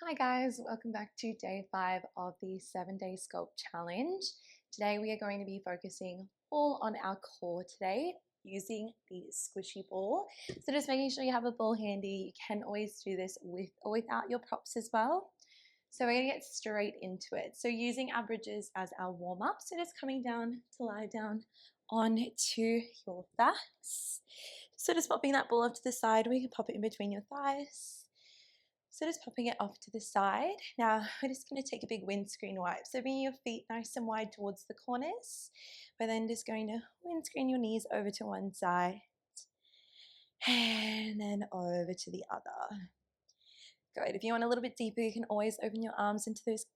Hi guys, welcome back to day 5 of the 7-day sculpt challenge. Today we are going to be focusing all on our core today using the squishy ball. So just making sure you have a ball handy. You can always do this with or without your props as well. So we're going to get straight into it. So using our bridges as our warm-up. So just coming down to lie down onto your backs. So just popping that ball off to the side. We can pop it in between your thighs. So just popping it off to the side. Now we're just going to take a big windscreen wipe. So bringing your feet nice and wide towards the corners. We're then just going to windscreen your knees over to one side and then over to the other. Good. If you want a little bit deeper, you can always open your arms into those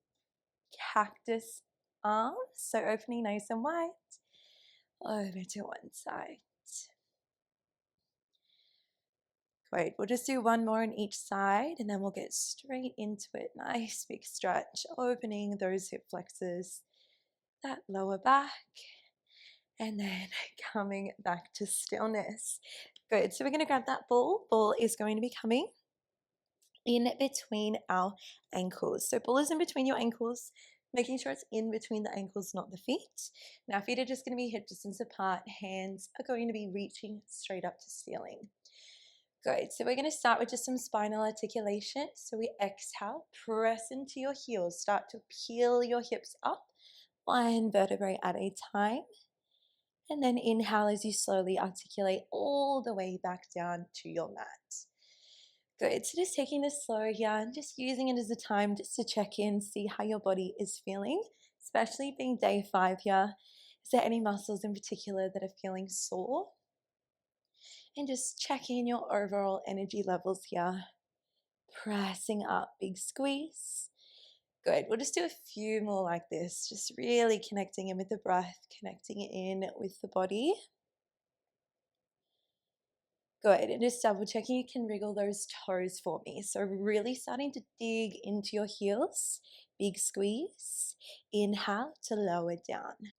cactus arms. So opening nice and wide over to one side. Great, we'll just do one more on each side and then we'll get straight into it. Nice big stretch, opening those hip flexors, that lower back, and then coming back to stillness. Good, so we're going to grab that ball. Ball is going to be coming in between our ankles. So ball is in between your ankles, making sure it's in between the ankles, not the feet. Now feet are just going to be hip distance apart, hands are going to be reaching straight up to ceiling. Good, so we're going to start with just some spinal articulation. So we exhale, press into your heels, start to peel your hips up, one vertebrae at a time. And then inhale as you slowly articulate all the way back down to your mat. Good, so just taking this slow here and just using it as a time just to check in, see how your body is feeling, especially being day 5 here. Is there any muscles in particular that are feeling sore? And just checking your overall energy levels here. Pressing up, big squeeze. Good, we'll just do a few more like this, just really connecting in with the breath, connecting in with the body. Good, and just double checking you can wriggle those toes for me. So really starting to dig into your heels, big squeeze. Inhale to lower down.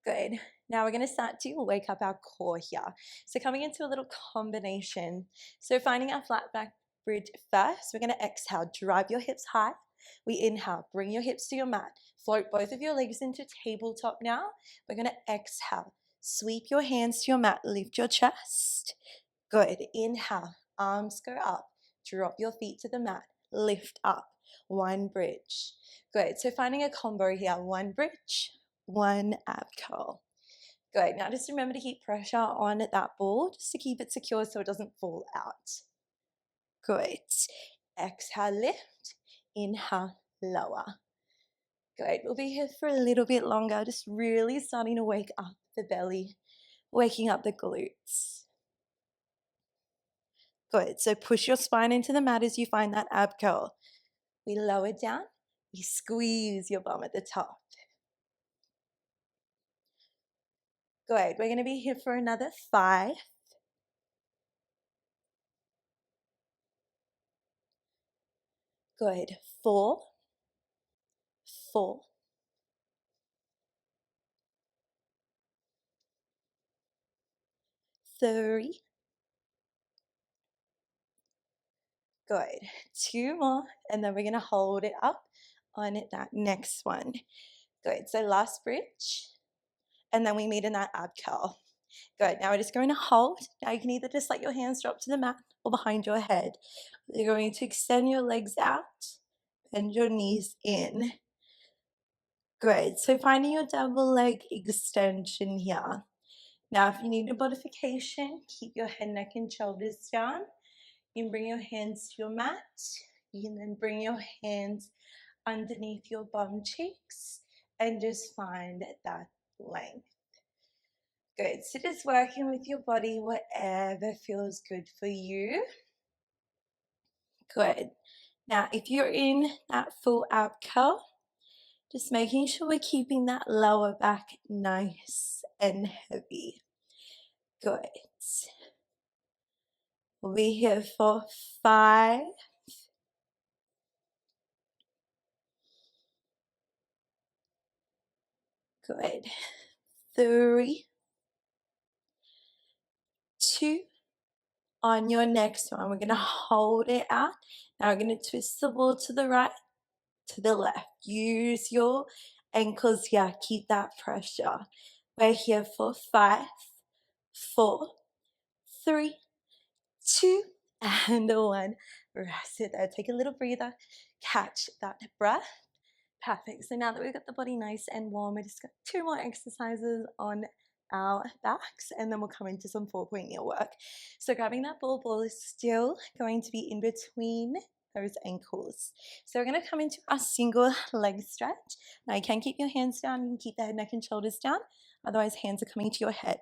Good. Now we're going to start to wake up our core here. So coming into a little combination. So finding our flat back bridge first, we're going to exhale, drive your hips high. We inhale, bring your hips to your mat. Float both of your legs into tabletop now. We're going to exhale, sweep your hands to your mat, lift your chest. Good. Inhale, arms go up, drop your feet to the mat, lift up, one bridge. Good. So finding a combo here, one bridge, one ab curl. Good. Now just remember to keep pressure on that ball just to keep it secure so it doesn't fall out. Good. Exhale, lift. Inhale, lower. Good. We'll be here for a little bit longer, just really starting to wake up the belly, waking up the glutes. Good. So push your spine into the mat as you find that ab curl. We lower down. We squeeze your bum at the top. Good. We're going to be here for another 5. Good. 4, 4, 3. Good. 2 more, and then we're going to hold it up on that next one. Good. So last bridge, and then we meet in that ab curl. Good. Now we're just going to hold. Now you can either just let your hands drop to the mat or behind your head. You're going to extend your legs out, bend your knees in. Great. So finding your double leg extension here. Now, if you need a modification, keep your head, neck, and shoulders down. You can bring your hands to your mat. You can then bring your hands underneath your bum cheeks and just find that length. Good. So just working with your body, whatever feels good for you. Good. Now, if you're in that full ab curl, just making sure we're keeping that lower back nice and heavy. Good. We'll be here for 5. Good. 3, 2, On your next one, we're going to hold it out. Now we're going to twist the ball to the right, to the left. Use your ankles here. Keep that pressure. We're here for 5, 4, 3, 2, and 1. Rest it there. Take a little breather. Catch that breath. Perfect. So now that we've got the body nice and warm, we just got 2 more exercises on our backs, and then we'll come into some 4-point kneel work. So grabbing that ball is still going to be in between those ankles. So we're going to come into our single leg stretch. Now you can keep your hands down, you can keep the head, neck, and shoulders down. Otherwise, hands are coming to your head.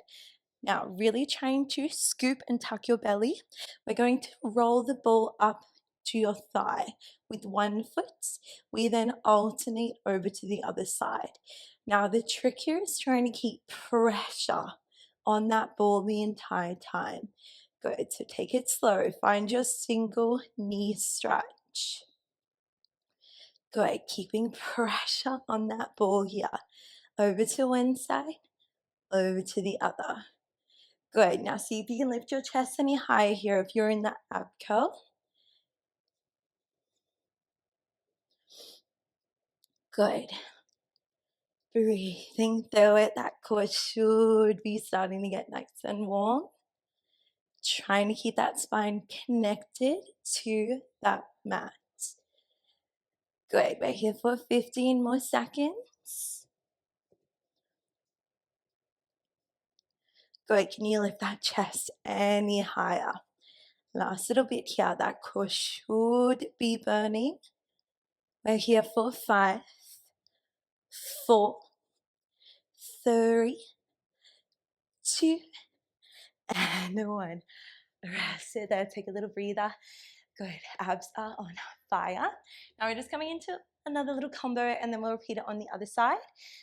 Now, really trying to scoop and tuck your belly. We're going to roll the ball up to your thigh with one foot. We then alternate over to the other side. Now, the trick here is trying to keep pressure on that ball the entire time. Good, so take it slow. Find your single knee stretch. Good, keeping pressure on that ball here. Over to one side, over to the other. Good. Now see if you can lift your chest any higher here if you're in that ab curl. Good. Breathing through it. That core should be starting to get nice and warm. Trying to keep that spine connected to that mat. Good. We're here for 15 more seconds. Good. Can you lift that chest any higher? Last little bit here. That core should be burning. We're here for 5, 4, 3, 2, and 1. Rest it there. Take a little breather. Good. Abs are on fire. Now we're just coming into another little combo, and then we'll repeat it on the other side.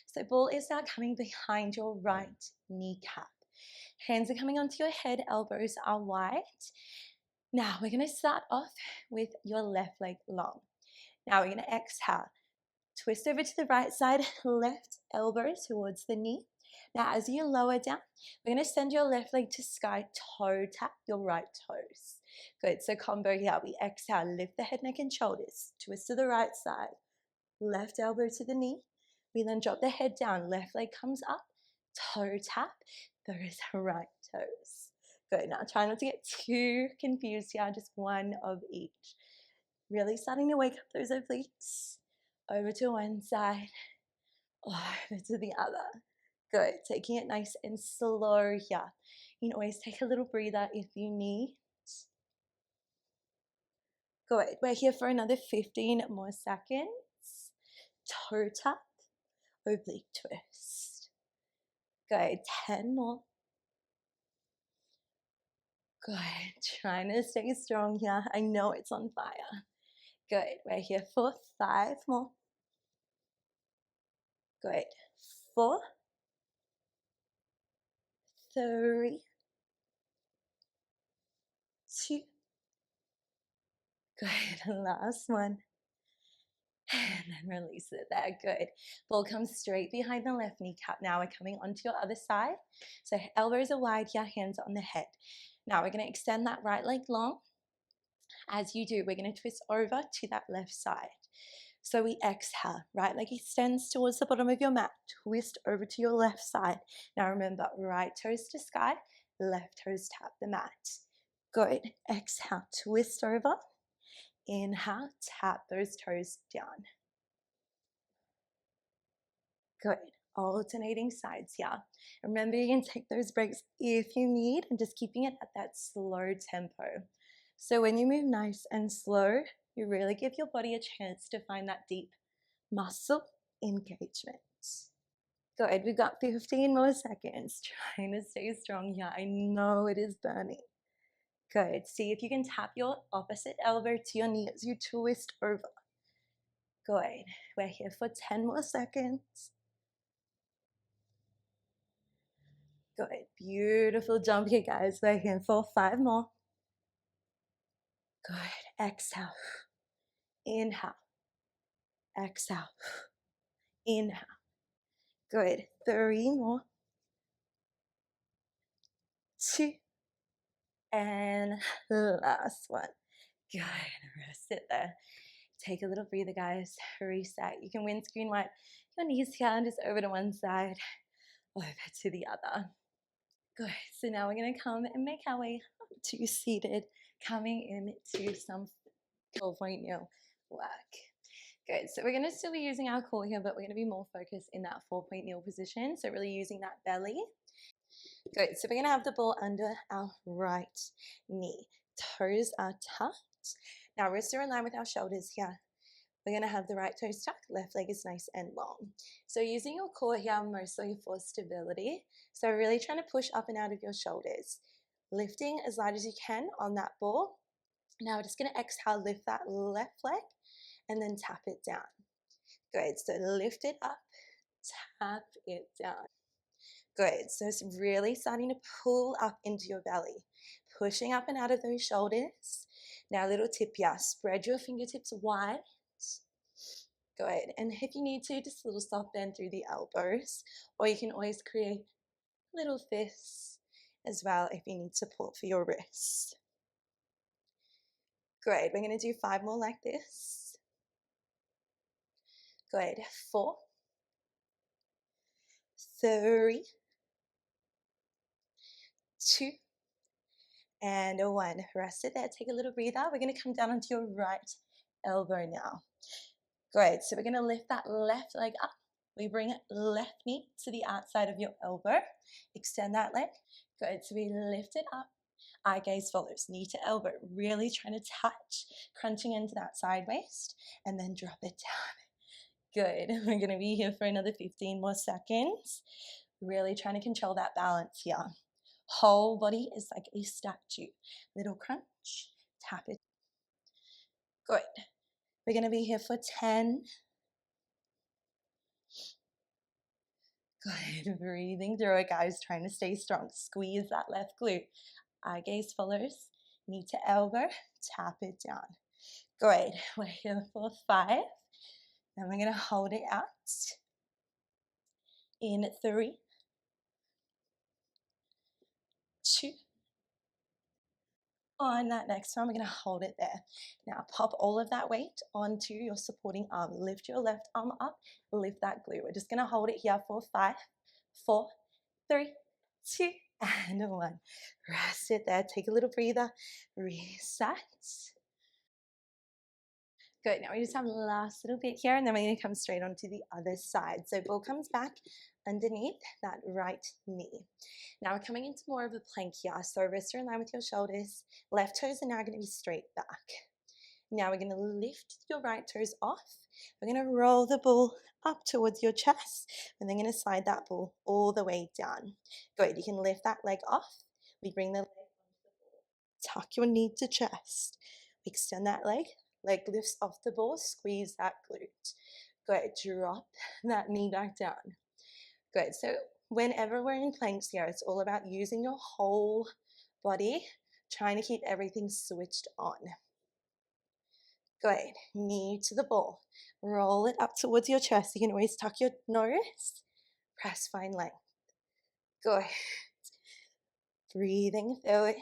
So ball is now coming behind your right kneecap. Hands are coming onto your head. Elbows are wide. Now we're going to start off with your left leg long. Now we're going to exhale. Twist over to the right side, left elbow towards the knee. Now as you lower down, we're going to send your left leg to sky, toe tap your right toes. Good, so combo here. We exhale, lift the head, neck, and shoulders. Twist to the right side, left elbow to the knee. We then drop the head down, left leg comes up, toe tap those right toes. Good, now try not to get too confused here, just one of each. Really starting to wake up those obliques. Over to one side, over to the other. Good, taking it nice and slow here. You can always take a little breather if you need. Good, we're here for another 15 more seconds. Toe tap, oblique twist. Good, 10 more. Good, trying to stay strong here. I know it's on fire. Good, we're here for 5 more. Good, 4, 3, 2, good, last one. And then release it there, good. Ball comes straight behind the left kneecap. Now we're coming onto your other side. So elbows are wide here, hands are on the head. Now we're going to extend that right leg long. As you do, we're going to twist over to that left side. So we exhale, right leg extends towards the bottom of your mat, twist over to your left side. Now remember, right toes to sky, left toes tap the mat. Good, exhale, twist over. Inhale, tap those toes down. Good, alternating sides here. Remember, you can take those breaks if you need, and just keeping it at that slow tempo. So when you move nice and slow, you really give your body a chance to find that deep muscle engagement. Good, we've got 15 more seconds. Trying to stay strong here. I know it is burning. Good, see if you can tap your opposite elbow to your knee as you twist over. Good, we're here for 10 more seconds. Good, beautiful jump here, guys. We're here for 5 more. Good, exhale, inhale, exhale, inhale. Good, 3 more. 2, And last one. Good. Rest it there. Take a little breather, guys. Reset. You can windscreen wipe your knees here and just over to one side, over to the other. Good. So now we're going to come and make our way up to seated, coming into some 4.0 work. Good. So we're going to still be using our core here, but we're going to be more focused in that 4.0 position. So really using that belly. Good. So we're going to have the ball under our right knee. Toes are tucked. Now wrists are in line with our shoulders here. We're going to have the right toes tucked, left leg is nice and long. So using your core here mostly for stability. So really trying to push up and out of your shoulders. Lifting as light as you can on that ball. Now we're just going to exhale, lift that left leg and then tap it down. Good. So lift it up, tap it down. Good. So it's really starting to pull up into your belly, pushing up and out of those shoulders. Now a little tip here, spread your fingertips wide. Good. And if you need to, just a little soft bend through the elbows, or you can always create little fists as well if you need support for your wrists. Great. We're going to do 5 more like this. Good. 4, 3, 2, and 1. Rest it there. Take a little breather. We're going to come down onto your right elbow now. Great. So we're going to lift that left leg up. We bring left knee to the outside of your elbow. Extend that leg. Good. So we lift it up. Eye gaze follows. Knee to elbow. Really trying to touch. Crunching into that side waist. And then drop it down. Good. We're going to be here for another 15 more seconds. Really trying to control that balance here. Whole body is like a statue. Little crunch. Tap it. Good. We're going to be here for 10. Good. Breathing through it, guys. Trying to stay strong. Squeeze that left glute. Eye gaze follows. Knee to elbow. Tap it down. Good. We're here for 5. Then we're going to hold it out. In 3, 2. On that next one, we're going to hold it there. Now pop all of that weight onto your supporting arm. Lift your left arm up, lift that glute. We're just going to hold it here for 5, 4, 3, 2, and 1. Rest it there. Take a little breather. Reset. Good. Now we just have the last little bit here, and then we're going to come straight onto the other side. So ball comes back underneath that right knee. Now we're coming into more of a plank here. So wrists are in line with your shoulders. Left toes are now going to be straight back. Now we're going to lift your right toes off. We're going to roll the ball up towards your chest, and then going to slide that ball all the way down. Good. You can lift that leg off. We bring the leg onto the ball. Tuck your knee to chest. Extend that leg. Leg lifts off the ball. Squeeze that glute. Good. Drop that knee back down. Good. So whenever we're in planks here, it's all about using your whole body, trying to keep everything switched on. Good. Knee to the ball. Roll it up towards your chest. You can always tuck your nose. Press, find length. Good. Breathing through it.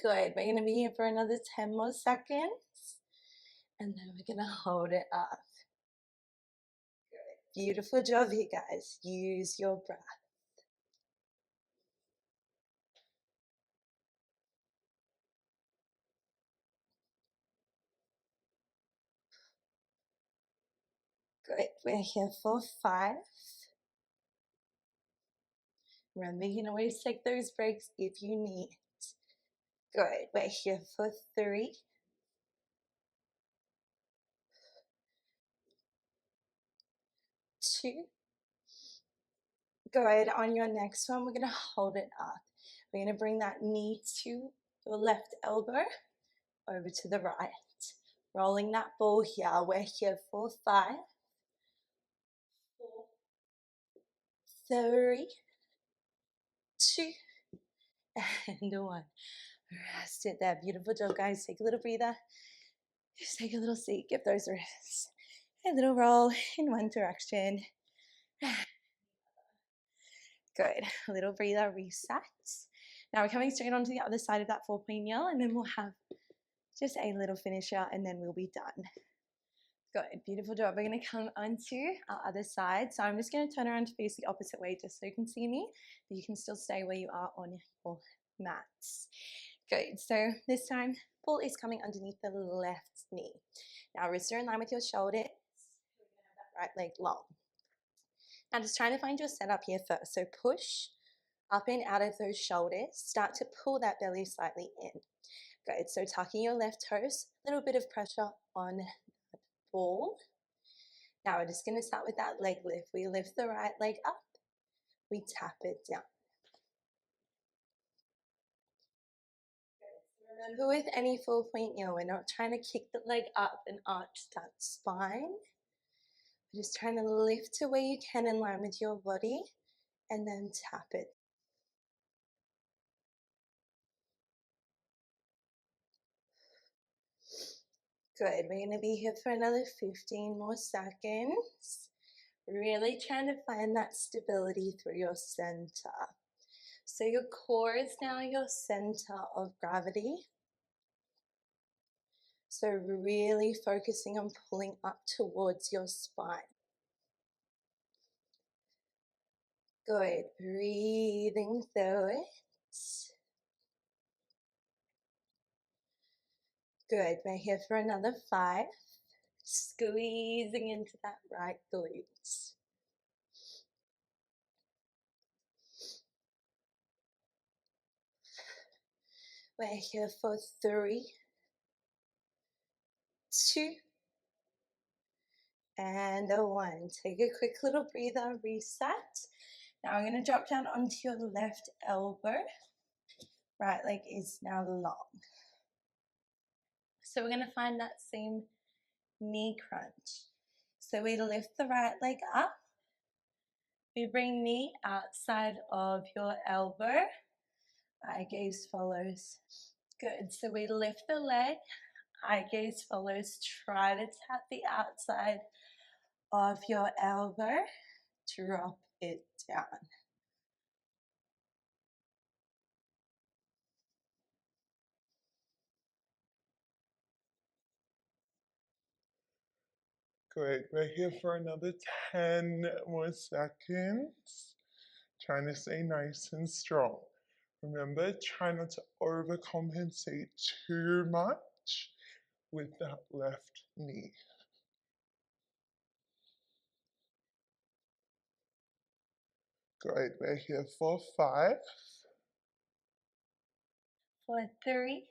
Good. We're going to be here for another 10 more seconds. And then we're going to hold it up. Good. Beautiful job here, guys. Use your breath. Good. We're here for 5. Remember, you can always take those breaks if you need. Good. We're here for 3. 2. Good. On your next one, we're going to hold it up. We're going to bring that knee to your left elbow, over to the right. Rolling that ball here. We're here for 5, 4, 3, 2, and 1. Rest it there. Beautiful job, guys. Take a little breather. Just take a little seat. Give those wrists a little roll in one direction. Good. A little breather, reset. Now we're coming straight onto the other side of that 4-point yaw, and then we'll have just a little finisher, and then we'll be done. Good, beautiful job. We're going to come onto our other side. So I'm just going to turn around to face the opposite way just so you can see me, but you can still stay where you are on your mats. Good, so this time, ball is coming underneath the left knee. Now wrists are in line with your shoulders. We're going to have that right leg long. Now just trying to find your setup here first. So push up and out of those shoulders. Start to pull that belly slightly in. Good, so tucking your left toes, a little bit of pressure on the ball. Now we're just going to start with that leg lift. We lift the right leg up, we tap it down. Remember, with any 4-point yaw, we're not trying to kick the leg up and arch that spine. We're just trying to lift to where you can in line with your body and then tap it. Good, we're going to be here for another 15 more seconds. Really trying to find that stability through your center. So your core is now your center of gravity. So really focusing on pulling up towards your spine. Good, breathing through it. Good, we're here for another 5. Squeezing into that right glute. We're here for 3, 2, and a 1. Take a quick little breather, reset. Now I'm going to drop down onto your left elbow. Right leg is now long. So we're going to find that same knee crunch. So we lift the right leg up. We bring knee outside of your elbow. Eye gaze follows. Good. So we lift the leg. Eye gaze follows. Try to tap the outside of your elbow. Drop it down. Great, we're here for another 10 more seconds. Trying to stay nice and strong. Remember, try not to overcompensate too much with that left knee. Great, we're here for 5. For 3,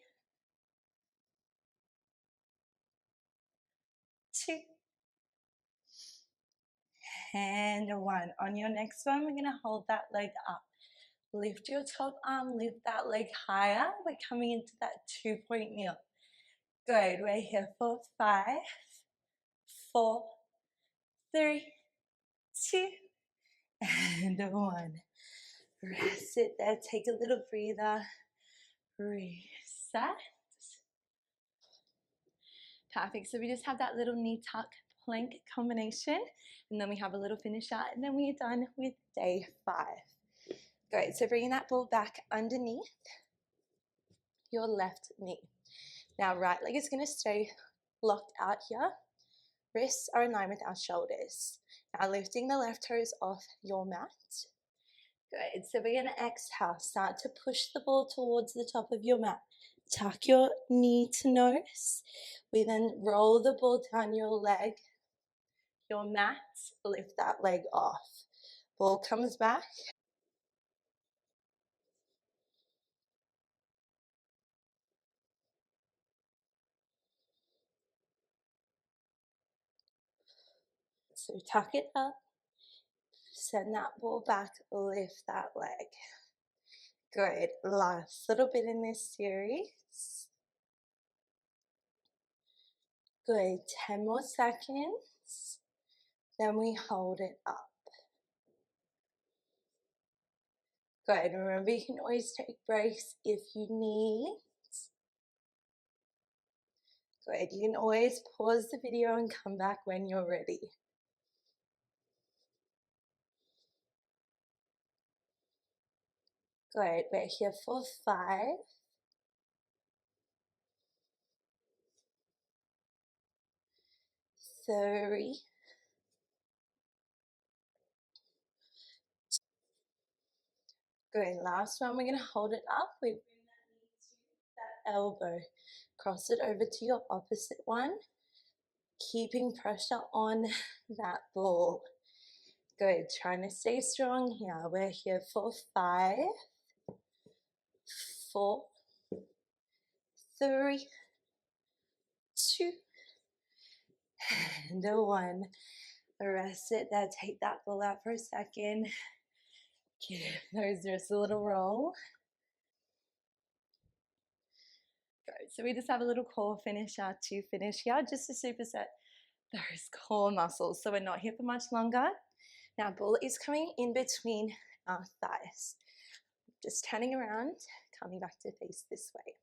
2, and 1. On your next one, we're going to hold that leg up. Lift your top arm, lift that leg higher. We're coming into that 2-point kneel. Good, we're here for 5, 4, 3, 2, and 1. Rest it there, take a little breather, reset. Perfect, so we just have that little knee tuck plank combination, and then we have a little finisher, and then we are done with day 5. Great, so bringing that ball back underneath your left knee. Now right leg is going to stay locked out here. Wrists are in line with our shoulders. Now lifting the left toes off your mat. Good, so we're going to exhale. Start to push the ball towards the top of your mat. Tuck your knee to nose. We then roll the ball down your leg, your mat, lift that leg off. Ball comes back. So tuck it up, send that ball back, lift that leg. Good, last little bit in this series. Good, 10 more seconds. Then we hold it up. Good, remember you can always take breaks if you need. Good, you can always pause the video and come back when you're ready. Good. We're here for 5, 3. Good. Last one. We're going to hold it up. We bring that knee to that elbow. Cross it over to your opposite one. Keeping pressure on that ball. Good. Trying to stay strong here. We're here for 5, 4, 3, 2, and 1. Rest it there. Take that ball out for a second. Give those wrists a little roll. Good. So we just have a little core finisher to finish here, just to superset those core muscles. So we're not here for much longer. Now ball is coming in between our thighs. Just turning around, coming back to face this way.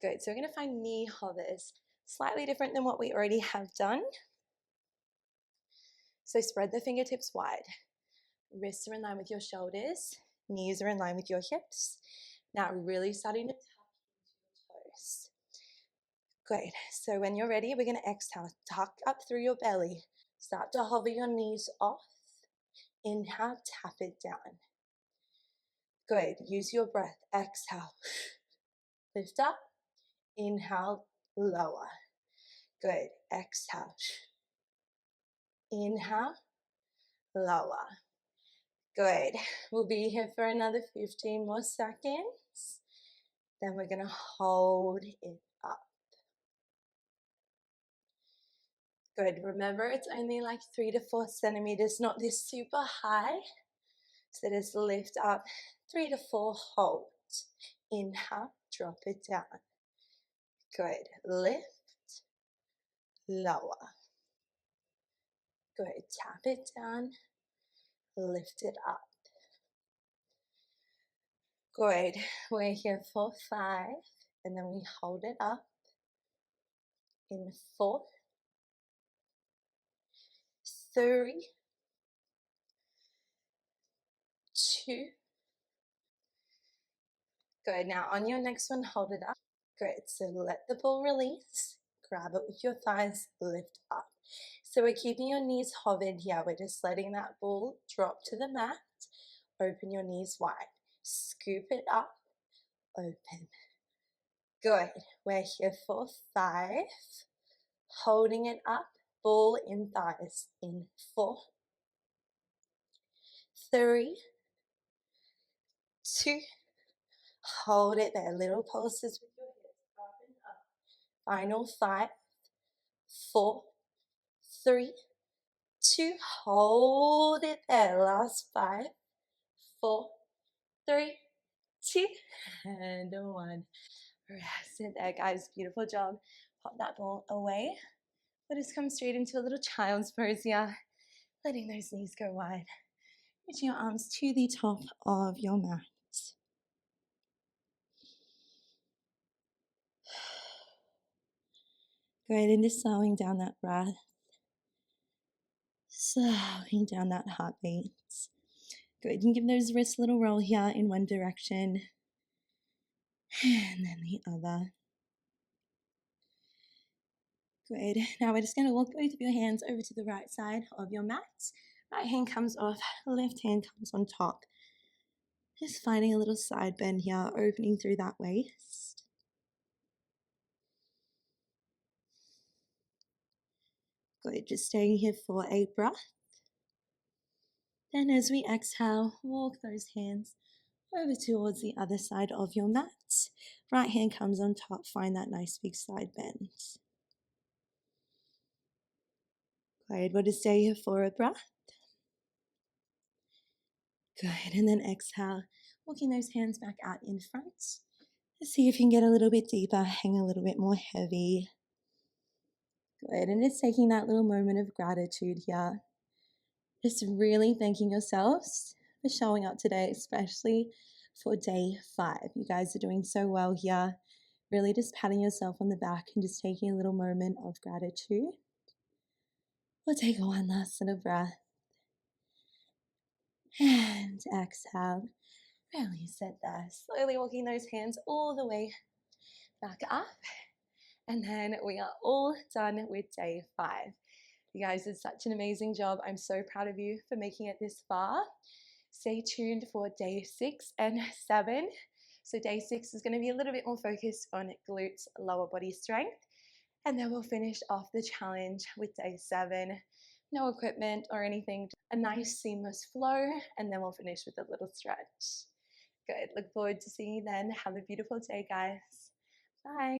Good. So we're going to find knee hovers. Slightly different than what we already have done. So spread the fingertips wide. Wrists are in line with your shoulders. Knees are in line with your hips. Now really starting to tuck into your toes. Great. So when you're ready, we're going to exhale. Tuck up through your belly. Start to hover your knees off. Inhale, tap it down. Good. Use your breath. Exhale. Lift up. Inhale, lower. Good. Exhale. Inhale, lower. Good. We'll be here for another 15 more seconds. Then we're going to hold it up. Good. Remember, it's only like 3 to 4 centimeters, not this super high. So just lift up, 3 to 4, hold. Inhale, drop it down. Good. Lift, lower. Good. Tap it down, lift it up. Good. We're here for 5, and then we hold it up in 4, 3, 2. Good. Now on your next one, hold it up. Good. So let the ball release. Grab it with your thighs, lift up. So we're keeping your knees hovered here. We're just letting that ball drop to the mat. Open your knees wide. Scoop it up. Open. Good. We're here for 5. Holding it up. Ball in thighs. In 4, 3, 2. Hold it there. Little pulses with your hips up and up. Final 5, 4, 3, 2. Hold it there. Last 5, 4, 3, 2, and 1. Rest it there, guys. Beautiful job. Pop that ball away. Let us come straight into a little child's pose here. Letting those knees go wide. Reaching your arms to the top of your mat. Great, and just slowing down that breath. Slowing down that heartbeat. Good, you can give those wrists a little roll here in one direction. And then the other. Good. Now we're just going to walk both of your hands over to the right side of your mat. Right hand comes off, left hand comes on top. Just finding a little side bend here, opening through that waist. Good. Just staying here for a breath. Then as we exhale, walk those hands over towards the other side of your mat. Right hand comes on top. Find that nice big side bend. Good. We'll just stay here for a breath. Good. And then exhale, walking those hands back out in front. Let's see if you can get a little bit deeper, hang a little bit more heavy. Good. And just taking that little moment of gratitude here. Just really thanking yourselves for showing up today, especially for day 5. You guys are doing so well here. Really just patting yourself on the back and just taking a little moment of gratitude. We'll take one last little breath. And exhale. Really sit there. Slowly walking those hands all the way back up. And then we are all done with day 5. You guys did such an amazing job. I'm so proud of you for making it this far. Stay tuned for day 6 and 7. So day 6 is going to be a little bit more focused on glutes, lower body strength. And then we'll finish off the challenge with day 7. No equipment or anything, a nice seamless flow, and then we'll finish with a little stretch. Good. Look forward to seeing you then. Have a beautiful day, guys. Bye.